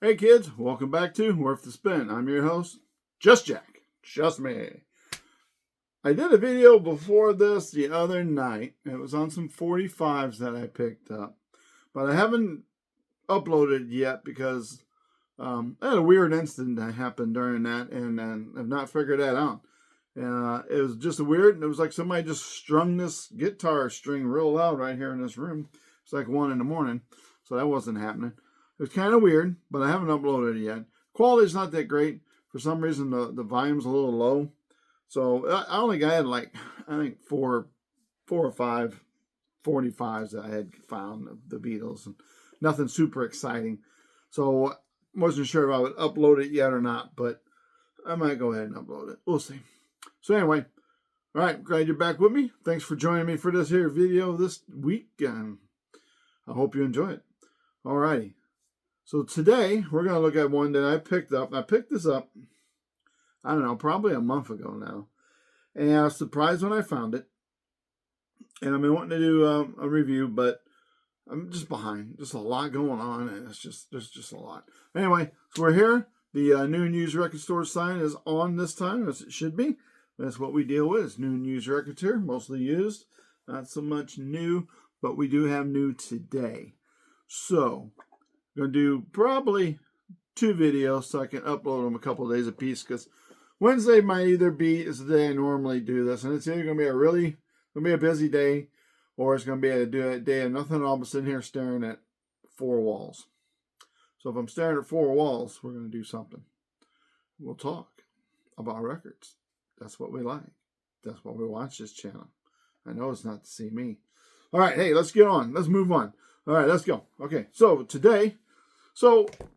Hey kids, welcome back to Worth the Spin. I'm your host, Just Jack. Just me. I did a video before this the other night. It was on some 45s that I picked up. But I haven't uploaded yet because I had a weird incident that happened during that and I've not figured that out. It was just weird. It was like somebody just strung this guitar string real loud right here in this room. It's like 1 in the morning, so that wasn't happening. It was kind of weird, but I haven't uploaded it yet. Quality's not that great. For some reason, the volume's a little low. So I only got like, I think four or five 45s that I had found of the Beatles. And nothing super exciting. So I wasn't sure if I would upload it yet or not, but I might go ahead and upload it. We'll see. So anyway, all right, glad you're back with me. Thanks for joining me for this here video this week. And I hope you enjoy it. All righty. So today, we're going to look at one that I picked up. I picked this up, I don't know, probably a month ago now. And I was surprised when I found it. And I've been wanting to do a review, but I'm just behind. Just a lot going on, and there's just a lot. Anyway, so we're here. The new and used record store sign is on this time, as it should be. That's what we deal with. It's new and used records here, mostly used. Not so much new, but we do have new today. So I'm going to do probably 2 videos so I can upload them a couple of days a piece, because Wednesday might either be is the day I normally do this, and it's either going to be a busy day, or it's going to be a day of nothing. I'll be sitting here staring at 4 walls. So if I'm staring at 4 walls, we're going to do something. We'll talk about records. That's what we like. That's why we watch this channel. I know it's not to see me. All right, hey, let's get on. Let's move on. All right, let's go. Okay, so today,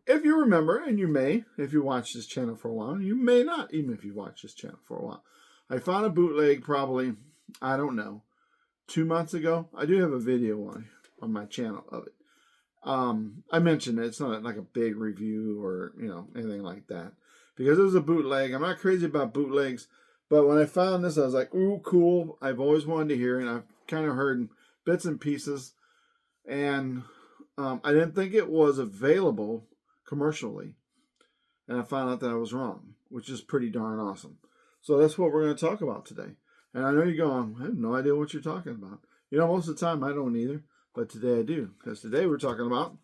if you remember, and you may, if you watch this channel for a while, you may not, even if you watch this channel for a while. I found a bootleg probably, I don't know, 2 months ago. I do have a video on my channel of it. I mentioned it. It's not like a big review or, anything like that. Because it was a bootleg. I'm not crazy about bootlegs. But when I found this, I was like, ooh, cool. I've always wanted to hear it. And I've kind of heard bits and pieces. And I didn't think it was available commercially. And I found out that I was wrong, which is pretty darn awesome. So that's what we're going to talk about today. And I know you're going, I have no idea what you're talking about. Most of the time I don't either. But today I do. Because today we're talking about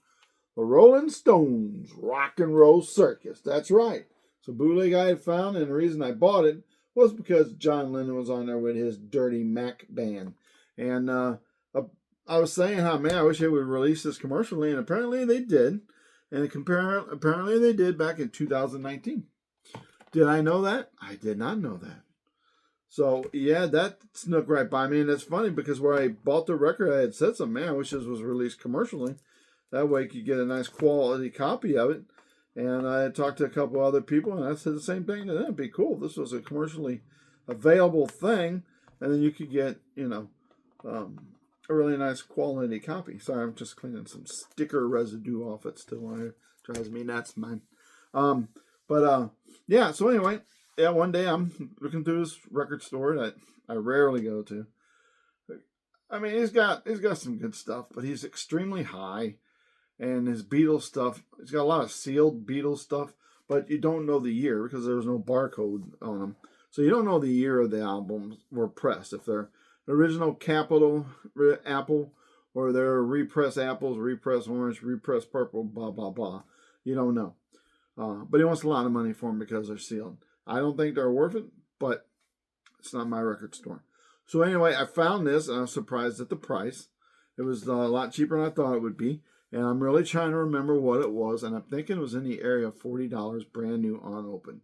the Rolling Stones Rock and Roll Circus. That's right. So bootleg I had found, and the reason I bought it was because John Lennon was on there with his Dirty Mac band. And I was saying how, man, I wish they would release this commercially, and apparently they did. And apparently they did back in 2019. Did I know that? I did not know that. So, yeah, that snuck right by me. And it's funny because where I bought the record, I had said something, man, I wish this was released commercially. That way you could get a nice quality copy of it. And I had talked to a couple other people, and I said the same thing to them. It'd be cool if this was a commercially available thing. And then you could get, a really nice quality copy. Sorry, I'm just cleaning some sticker residue off it still. It drives me nuts, man. Yeah, so anyway, yeah, one day I'm looking through this record store that I rarely go to. I mean, he's got some good stuff, but he's extremely high. And his Beatles stuff, he's got a lot of sealed Beatles stuff, but you don't know the year because there was no barcode on them. So you don't know the year of the albums were pressed. If they're original Capitol Apple, or they're repressed apples, repressed orange, repressed purple, blah, blah, blah. You don't know. But he wants a lot of money for them because they're sealed. I don't think they're worth it, but it's not my record store. So anyway, I found this, and I was surprised at the price. It was a lot cheaper than I thought it would be. And I'm really trying to remember what it was, and I'm thinking it was in the area of $40, brand new, unopened.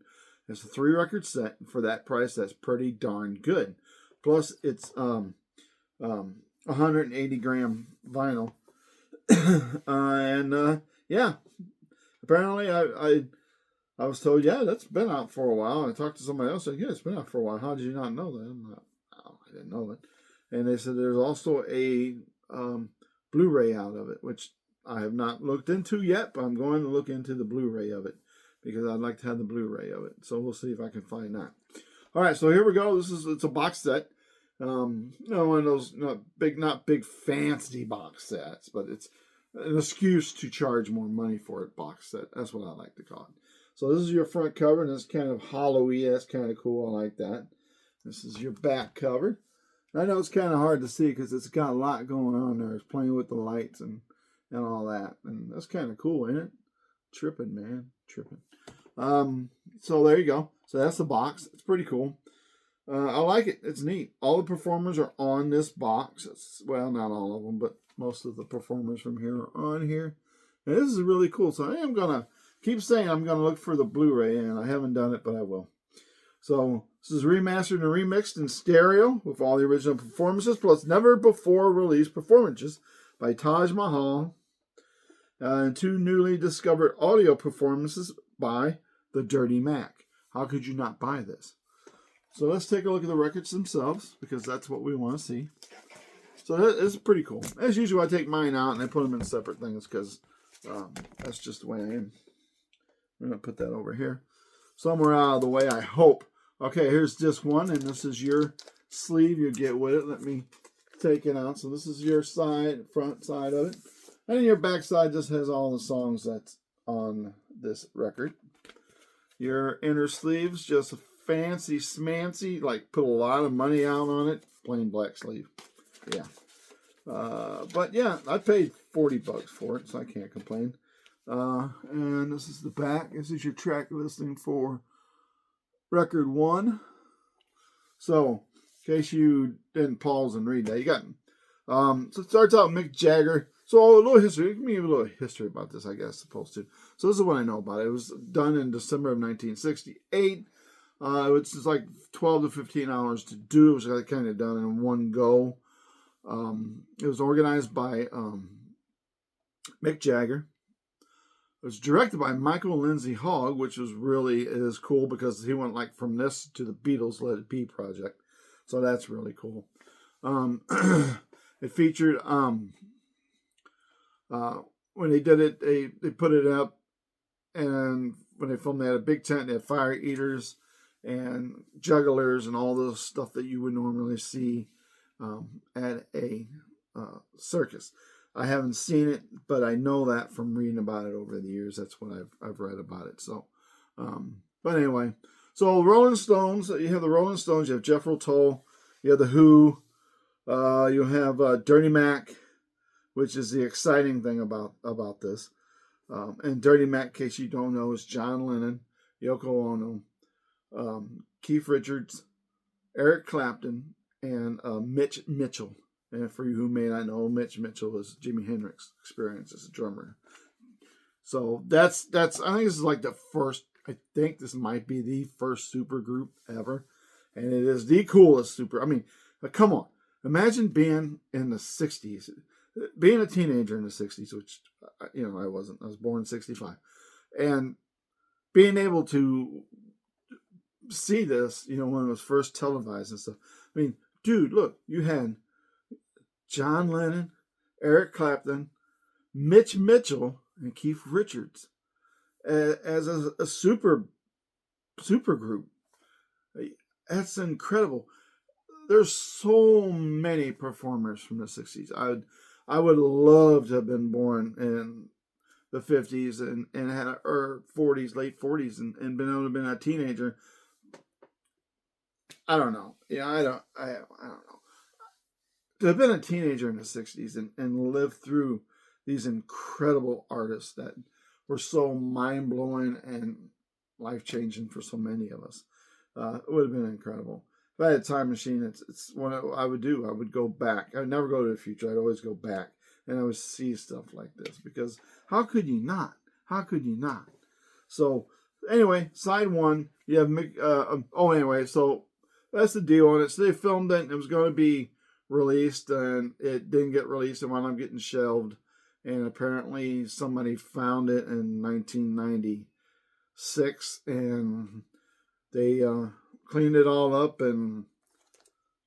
It's a 3-record set, and for that price, that's pretty darn good. Plus, it's 180-gram vinyl. Yeah, apparently I was told, yeah, that's been out for a while. And I talked to somebody else, said, yeah, it's been out for a while. How did you not know that? I'm like, oh, I didn't know that. And they said there's also a Blu-ray out of it, which I have not looked into yet, but I'm going to look into the Blu-ray of it because I'd like to have the Blu-ray of it. So we'll see if I can find that. All right, so here we go. It's a box set. One of those not big fancy box sets, but it's an excuse to charge more money for it box set. That's what I like to call it. So this is your front cover, and it's kind of hollowy. That's kind of cool. I like that. This is your back cover. I know it's kind of hard to see because it's got a lot going on there. It's playing with the lights and all that. And that's kind of cool, ain't it? Tripping, man. Tripping. So there you go. So that's the box. It's pretty cool. I like it. It's neat. All the performers are on this box. Well, not all of them, but most of the performers from here are on here. And this is really cool. So I am going to keep saying I'm going to look for the Blu-ray, and I haven't done it, but I will. So this is remastered and remixed in stereo with all the original performances, plus never before released performances by Taj Mahal, and 2 newly discovered audio performances by the Dirty Mac. How could you not buy this? So let's take a look at the records themselves, because that's what we want to see. So that is pretty cool. As usual, I take mine out and I put them in separate things because that's just the way I am. I'm going to put that over here. Somewhere out of the way, I hope. Okay, here's disc 1, and this is your sleeve you get with it. Let me take it out. So this is your front side of it. And your back side just has all the songs that's on this record. Your inner sleeves, just a fancy smancy, like put a lot of money out on it. Plain black sleeve. Yeah. But yeah, I paid $40 for it, so I can't complain. And this is the back. This is your track listing for record 1. So, in case you didn't pause and read that, you got so it starts out Mick Jagger. So a little history. Give me a little history about this, I guess, supposed to. So this is what I know about it. It was done in December of 1968. It's just like 12 to 15 hours to do. It was kind of done in one go. It was organized by Mick Jagger. It was directed by Michael Lindsay Hogg, which is cool because he went like from this to the Beatles' Let It Be project. So that's really cool. It featured, when they did it, they put it up, and when they filmed, they had a big tent, they had fire eaters and jugglers and all the stuff that you would normally see at a circus. I haven't seen it, but I know that from reading about it over the years. That's what I've read about it. So, but anyway, so Rolling Stones. You have the Rolling Stones. You have Jethro Tull. You have the Who. You have Dirty Mac, which is the exciting thing about this. And Dirty Mac, in case you don't know, is John Lennon, Yoko Ono, Keith Richards, Eric Clapton, and Mitch Mitchell. And for you who may not know, Mitch Mitchell is Jimi Hendrix's experience as a drummer. So that's I think this is like the first, I think this might be the first super group ever. And it is the coolest super. I mean, come on. Imagine being in the 60s, being a teenager in the 60s, which, I wasn't. I was born in 65. And being able to see this, when it was first televised and stuff. I mean, dude, look, you had John Lennon, Eric Clapton, Mitch Mitchell, and Keith Richards as a super group. That's incredible. There's so many performers from the 60s. I would love to have been born in the 50s and had or 40s, late 40s, and been able to be a teenager. I don't know. I don't know. To have been a teenager in the 60s and live through these incredible artists that were so mind-blowing and life-changing for so many of us, it would have been incredible. If I had a time machine, it's what I would do. I would go back. I'd never go to the future. I'd always go back, and I would see stuff like this, because how could you not? How could you not? So anyway, side 1, you have anyway, so that's the deal on it. So they filmed it, and it was going to be released, and it didn't get released, and wound up getting shelved. And apparently somebody found it in 1996, and they cleaned it all up and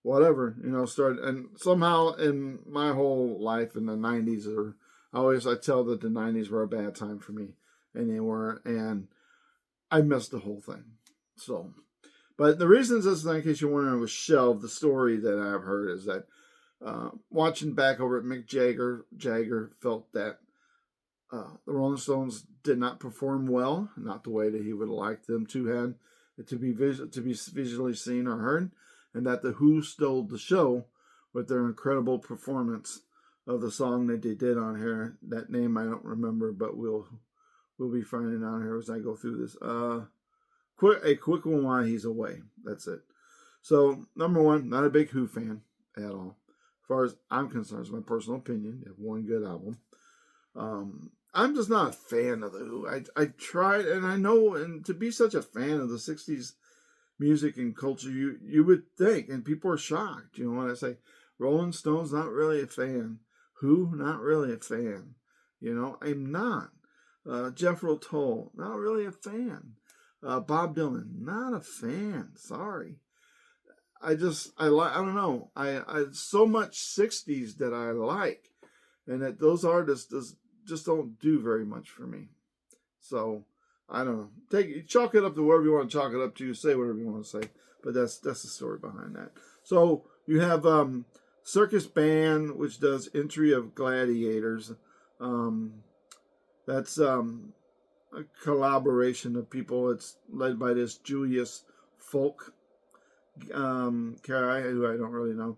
whatever, started. And somehow in my whole life in the 90s, I tell that the 90s were a bad time for me, and they were, and I missed the whole thing. So, but the reasons this thing, in case you're wondering, was shelved, the story that I've heard is that watching back over at Mick Jagger felt that the Rolling Stones did not perform well, not the way that he would have liked them to have to be visually seen or heard, and that the Who stole the show with their incredible performance of the song that they did on here. That name I don't remember, but we'll be finding out here as I go through this. A quick one while he's away. That's it. So, number one, not a big Who fan at all. As far as I'm concerned, it's my personal opinion. They have one good album. I'm just not a fan of the Who. I tried, and I know, and to be such a fan of the 60s music and culture, you would think, and people are shocked, when I say Rolling Stones, not really a fan. Who, not really a fan. I'm not. Jethro Tull, not really a fan. Bob Dylan, not a fan. Sorry. I don't know. I so much 60s that I like, and that those artists just don't do very much for me. So I don't know. Chalk it up to whatever you want to chalk it up to. Say whatever you want to say, but that's the story behind that. So you have Circus Band, which does Entry of Gladiators. That's a collaboration of people. It's led by this Julius Folk guy who I don't really know.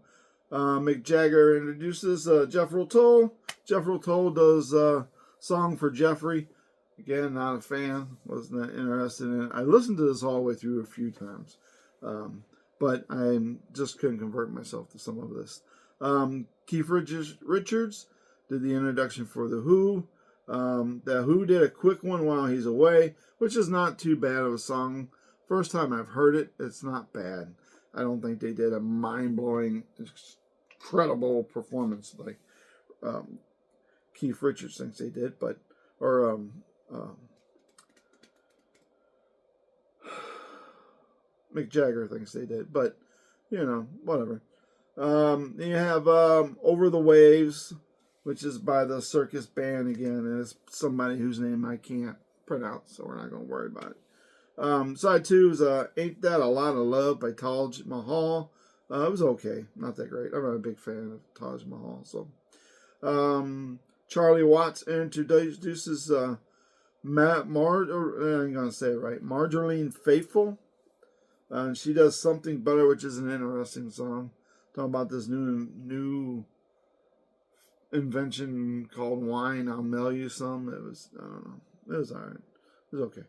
Mick Jagger introduces Jethro Tull. Jethro Tull does Song for Jeffrey. Again, not a fan. Wasn't that interested in it. I listened to this all the way through a few times. But I just couldn't convert myself to some of this. Keith Richards did the introduction for The Who. The Who did a quick one while he's away, which is not too bad of a song. First time I've heard it, it's not bad. I don't think they did a mind-blowing, incredible performance like Keith Richards thinks they did, or Mick Jagger thinks they did, but whatever. You have Over the Waves, which is by the Circus Band again, and it's somebody whose name I can't pronounce, so we're not going to worry about it. Side 2 is Ain't That a Lot of Love by Taj Mahal. It was okay, not that great. I'm not a big fan of Taj Mahal. So, Charlie Watts introduces Marjolaine Faithful. And she does Something Better, which is an interesting song. Talking about this new invention called wine. I'll mail you some. It was, I don't know. It was alright. It was okay.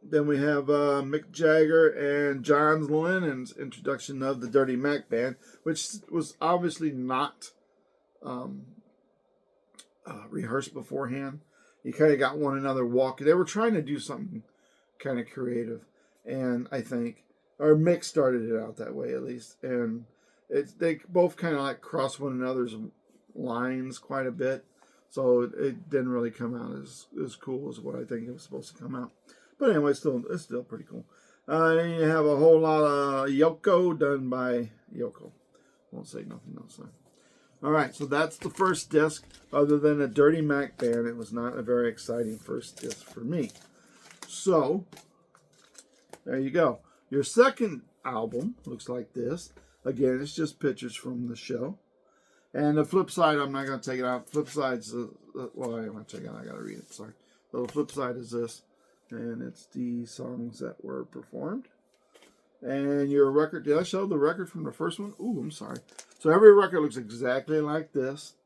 Then we have Mick Jagger and John Lennon's introduction of the Dirty Mac Band, which was obviously not rehearsed beforehand. You kind of got one another walking. They were trying to do something kind of creative, and I think, or Mick started it out that way at least, and they both kind of like cross one another's lines quite a bit. So it didn't really come out as cool as what I think it was supposed to come out. But anyway, it's still pretty cool. And you have a whole lot of Yoko done by Yoko. Won't say nothing else there. All right, so that's the first disc. Other than a Dirty Mac Band, it was not a very exciting first disc for me. So there you go. Your second album looks like this. Again, it's just pictures from the show. And the flip side, I'm not going to take it out. Flip side's, well, I don't want to take it out. I got to read it. Sorry. So the flip side is this. And it's the songs that were performed. And your record, did I show the record from the first one? Ooh, I'm sorry. So every record looks exactly like this.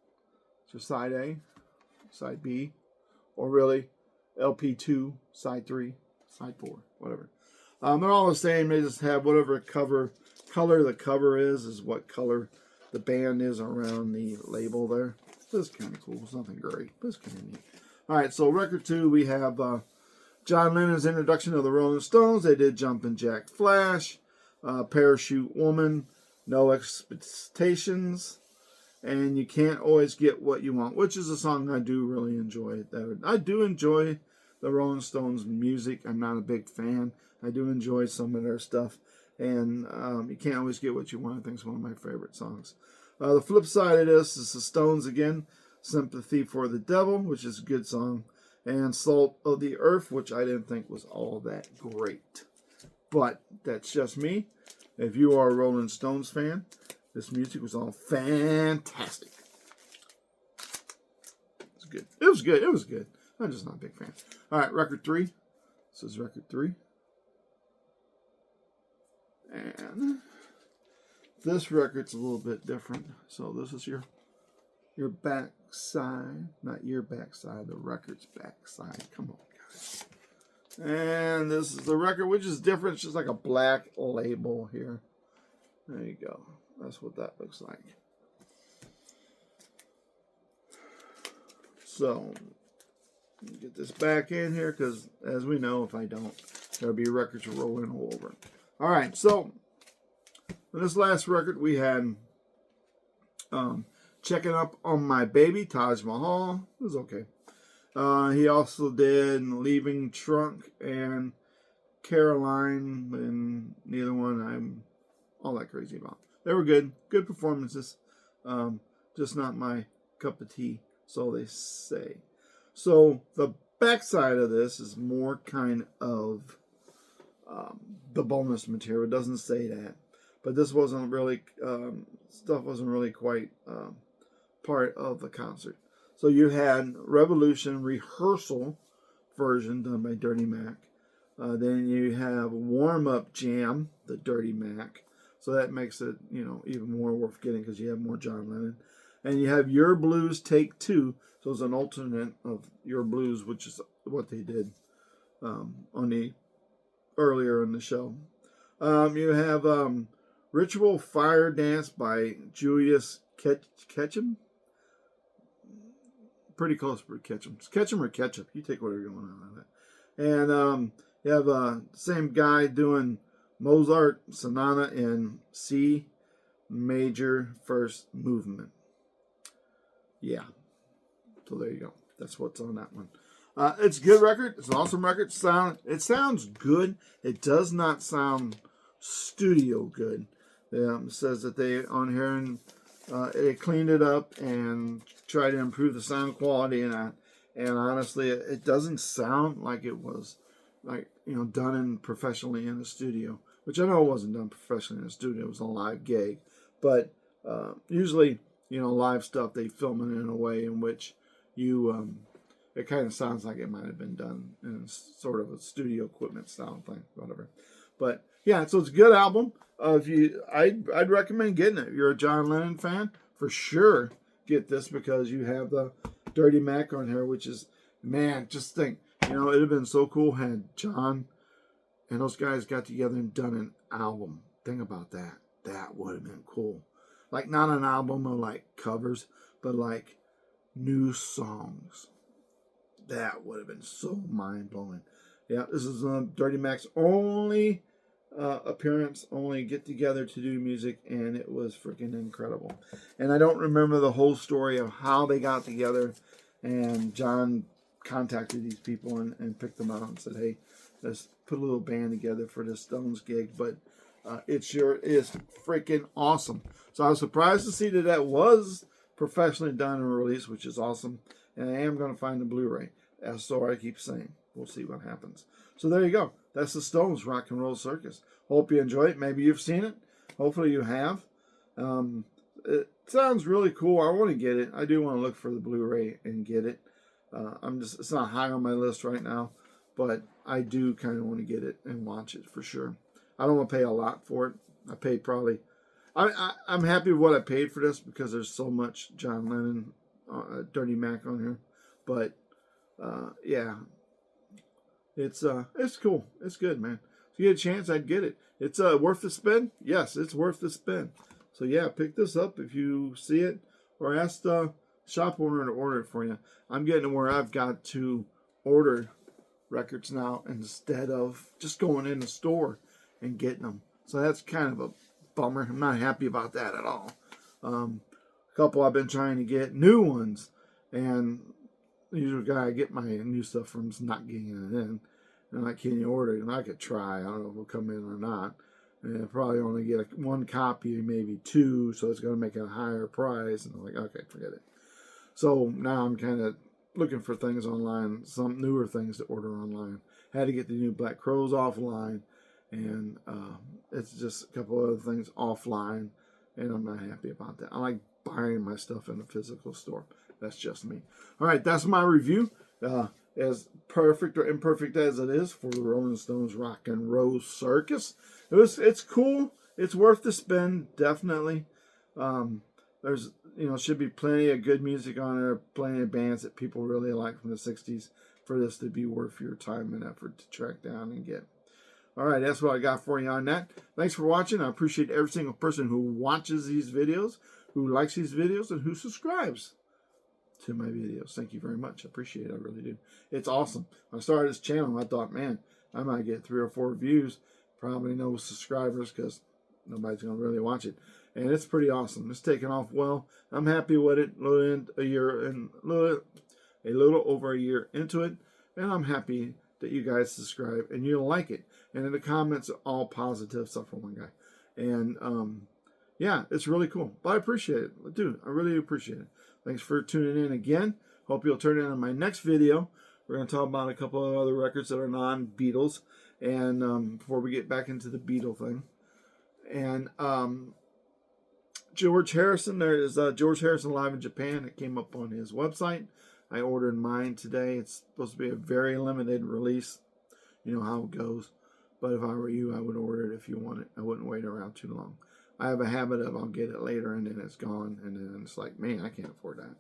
So side A, side B, or really LP2, side 3, side 4, whatever. They're all the same. They just have whatever color the cover is what color the band is around the label there. This is kind of cool. It's nothing great, but it's kind of neat. All right, so record 2, we have John Lennon's introduction of the Rolling Stones. They did Jumpin' Jack Flash, Parachute Woman, No Expectations, and You Can't Always Get What You Want, which is a song I do really enjoy. I do enjoy the Rolling Stones music. I'm not a big fan. I do enjoy some of their stuff. And You Can't Always Get What You Want, I think, is one of my favorite songs. The flip side of this is the Stones again. Sympathy for the Devil, which is a good song. And Salt of the Earth, which I didn't think was all that great. But that's just me. If you are a Rolling Stones fan, this music was all fantastic. It's good. It was good. It was good. I'm just not a big fan. All right, record 3. This is record 3. And this record's a little bit different. So this is your back side. Not your back side, the record's back side. Come on, guys. And this is the record, which is different. It's just like a black label here. There you go. That's what that looks like. So, get this back in here, because as we know, if I don't, there'll be records rolling all over. All right, so for this last record, we had Checking Up on My Baby, Taj Mahal. It was okay. He also did Leaving Trunk and Caroline, and neither one I'm all that crazy about. They were good. Good performances. Just not my cup of tea, so they say. So the backside of this is more kind of the bonus material. It doesn't say that. But this wasn't really, stuff wasn't really quite part of the concert. So you had Revolution rehearsal version done by Dirty Mac. Then you have Warm Up Jam, the Dirty Mac. So that makes it, even more worth getting because you have more John Lennon. And you have Your Blues Take 2. So it's an alternate of Your Blues, which is what they did earlier in the show. You have Ritual Fire Dance by Julius Ketchum. Pretty close for Ketchum. It's Ketchum or Ketchup. You take whatever you want out of it. And you have same guy doing Mozart Sonata in C major first movement. Yeah. So there you go. That's what's on that one. It's a good record. It's an awesome record. It sounds good. It does not sound studio good. It says that they on here and they cleaned it up and tried to improve the sound quality, and honestly, it doesn't sound like it was done professionally in the studio. Which I know it wasn't done professionally in the studio. It was a live gig, but usually live stuff they film it in a way in which it kind of sounds like it might have been done in sort of a studio equipment style thing, whatever. But yeah, so it's a good album. I'd recommend getting it. If you're a John Lennon fan, for sure get this because you have the Dirty Mac on here, which is, man, just think, it'd have been so cool had John and those guys got together and done an album. Think about that. That would have been cool. Like not an album of like covers, but like new songs. That would have been so mind-blowing. Yeah, this is Dirty Mac's only appearance, only get together to do music, and it was freaking incredible. And I don't remember the whole story of how they got together, and John contacted these people and picked them out and said, hey, let's put a little band together for this Stones gig, but it's freaking awesome. So I was surprised to see that was professionally done and released, which is awesome. And I am going to find the Blu-ray. As so I keep saying. We'll see what happens. So there you go. That's the Stones Rock and Roll Circus. Hope you enjoy it. Maybe you've seen it. Hopefully you have. It sounds really cool. I want to get it. I do want to look for the Blu-ray and get it. It's not high on my list right now, but I do kind of want to get it and watch it for sure. I don't want to pay a lot for it. I paid probably. I'm happy with what I paid for this because there's so much John Lennon, Dirty Mac on here, but yeah, it's cool. It's good, man. If you get a chance, I'd get it. It's worth the spin. Yes, it's worth the spin. So yeah, pick this up if you see it, or ask the shop owner to order it for you. I'm getting to where I've got to order records now instead of just going in the store and getting them. So that's kind of a bummer. I'm not happy about that at all. A couple I've been trying to get new ones, and the usual guy I get my new stuff from is not getting it in. And I'm like, can you order it? And I could try. I don't know if it'll come in or not. And I'll probably only get one copy, maybe two, so it's going to make it a higher price. And I'm like, okay, forget it. So now I'm kind of looking for things online, some newer things to order online. Had to get the new Black Crows offline, and it's just a couple other things offline, and I'm not happy about that. I like buying my stuff in a physical store. That's just me. All right, that's my review. As perfect or imperfect as it is for the Rolling Stones Rock and Roll Circus, it's cool. It's worth the spend, definitely. There's should be plenty of good music on there, plenty of bands that people really like from the '60s for this to be worth your time and effort to track down and get. All right, that's what I got for you on that. Thanks for watching. I appreciate every single person who watches these videos, who likes these videos, and who subscribes to my videos. Thank you very much. I appreciate it. I really do. It's awesome. When I started this channel, I thought, man, I might get 3 or 4 views. Probably no subscribers because nobody's going to really watch it. And it's pretty awesome. It's taken off well. I'm happy with it. A little over a year into it. And I'm happy that you guys subscribe and you'll like it. And in the comments, all positive stuff from one guy. And yeah, it's really cool. But I appreciate it. Dude, I really appreciate it. Thanks for tuning in again. Hope you'll turn in on my next video. We're going to talk about a couple of other records that are non-Beatles. And before we get back into the Beatle thing. And George Harrison, there is George Harrison live in Japan. It came up on his website. I ordered mine today. It's supposed to be a very limited release. You know how it goes. But if I were you, I would order it if you want it. I wouldn't wait around too long. I have a habit of I'll get it later and then it's gone. And then it's like, man, I can't afford that.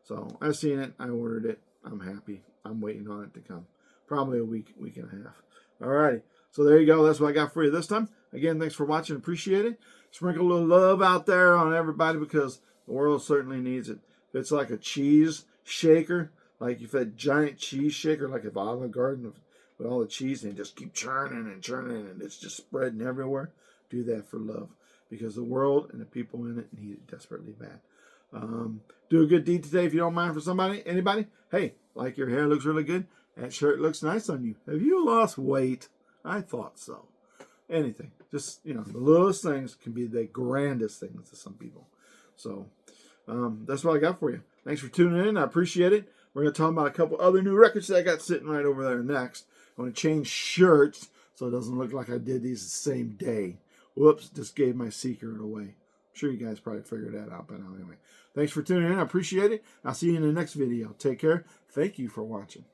So I've seen it. I ordered it. I'm happy. I'm waiting on it to come. Probably a week and a half. Alrighty. So there you go. That's what I got for you this time. Again, thanks for watching. Appreciate it. Sprinkle a little love out there on everybody because the world certainly needs it. If it's like a cheese shaker, like if a giant cheese shaker, like if Olive Garden with all the cheese and just keep churning and it's just spreading everywhere, do that for love because the world and the people in it need it desperately bad. Do a good deed today if you don't mind for somebody, anybody. Hey, like your hair looks really good. That shirt looks nice on you. Have you lost weight? I thought so. Anything. Just, the littlest things can be the grandest things to some people. So, that's what I got for you. Thanks for tuning in. I appreciate it. We're going to talk about a couple other new records that I got sitting right over there next. I'm going to change shirts so it doesn't look like I did these the same day. Whoops, just gave my secret away. I'm sure you guys probably figured that out by now anyway. Thanks for tuning in. I appreciate it. I'll see you in the next video. Take care. Thank you for watching.